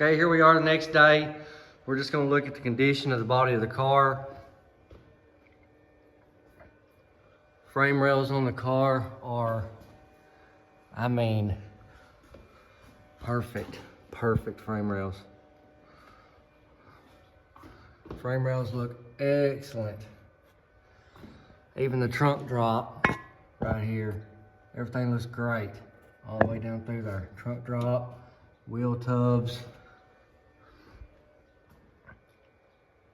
Okay, here we are the next day. We're just gonna look at the condition of the body of the car. Frame rails on the car are, I mean, perfect frame rails. Frame rails look excellent. Even the trunk drop right here, everything looks great all the way down through there. Trunk drop, wheel tubs,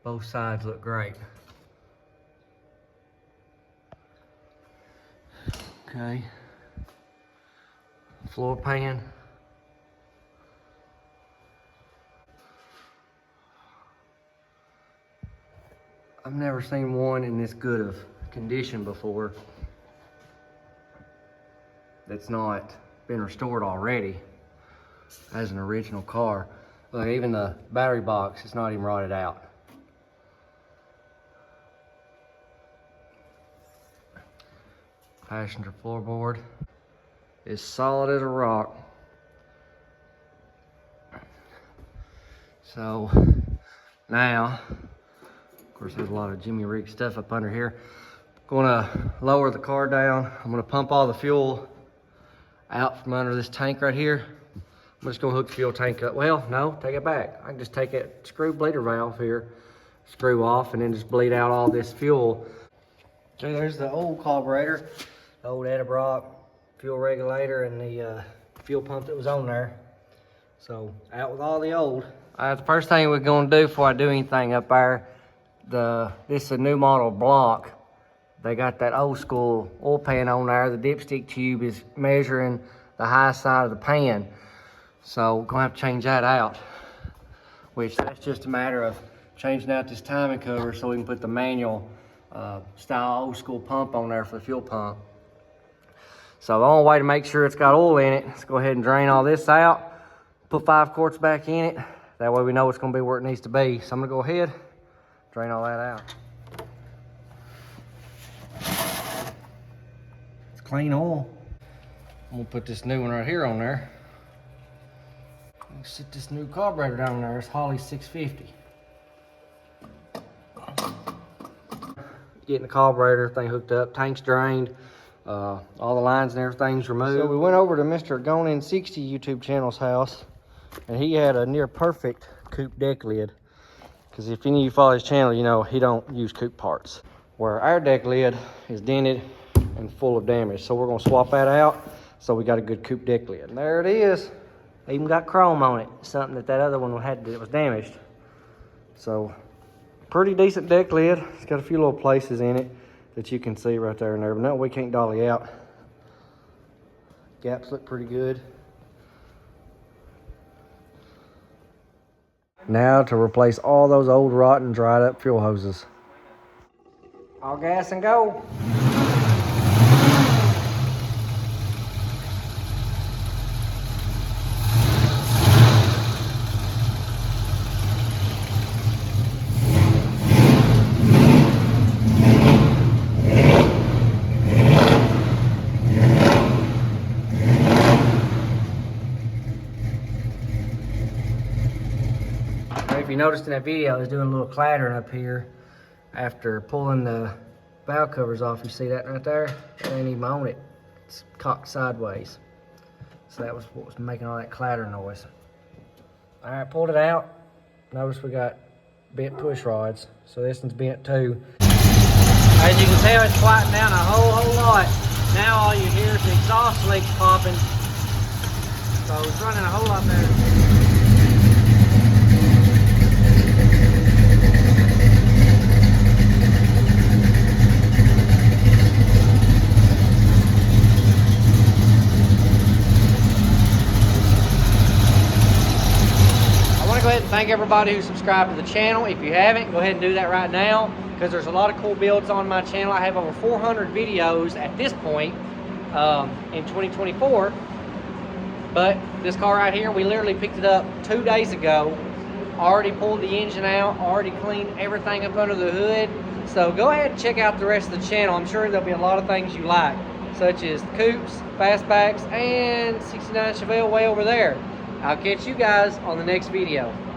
both sides look great. Okay, floor pan. I've never seen one in this good of condition before that's not been restored already as an original car. Look, even the battery box, it's not even rotted out. Passenger floorboard is solid as a rock. So now, of course, there's a lot of Jimmy rig stuff up under here. Gonna lower the car down. I'm gonna pump all the fuel out from under this tank right here. I'm just gonna hook the fuel tank up. Well, no, take it back. I can just take that screw bleeder valve here, screw off, and then just bleed out all this fuel. So there's the old carburetor, the old Edelbrock fuel regulator, and the fuel pump that was on there. So out with all the old. The first thing we're gonna do before I do anything up there, this is a new model block. They got that old school oil pan on there. The dipstick tube is measuring the high side of the pan. So we're gonna have to change that out, which that's just a matter of changing out this timing cover so we can put the manual style old school pump on there for the fuel pump. So the only way to make sure it's got oil in it, let's go ahead and drain all this out, put 5 quarts back in it. That way we know it's gonna be where it needs to be. So I'm gonna go ahead, drain all that out. It's clean oil. I'm gonna put this new one right here on there. Sit this new carburetor down there. It's Holley 650. Getting the carburetor, everything hooked up, tanks drained, all the lines and everything's removed. So we went over to Mr. Gonin60 YouTube channel's house, and he had a near perfect coupe deck lid. Because if any of you follow his channel, you know he don't use coupe parts. Where our deck lid is dented and full of damage. So we're gonna swap that out so we got a good coupe deck lid. And there it is. Even got chrome on it, something that other one had that was damaged. So pretty decent deck lid. It's got a few little places in it that you can see right there and there, but no, we can't dolly out. Gaps look pretty good. Now to replace all those old rotten dried up fuel hoses. All gas and go. If you noticed in that video, I was doing a little clattering up here after pulling the valve covers off. You see that right there? That ain't even on it. It's cocked sideways. So that was what was making all that clatter noise. All right, pulled it out. Notice we got bent push rods. So this one's bent too. As you can tell, it's quieting down a whole lot. Now all you hear is the exhaust leaks popping. So it's running a whole lot better. Go ahead and thank everybody who subscribed to the channel. If you haven't, go ahead and do that right now, because there's a lot of cool builds on my channel. I have over 400 videos at this point in 2024. But this car right here, we literally picked it up 2 days ago. Already pulled the engine out, already cleaned everything up under the hood. So go ahead and check out the rest of the channel. I'm sure there'll be a lot of things you like, such as the coupes, fastbacks, and 69 Chevelle way over there. I'll catch you guys on the next video.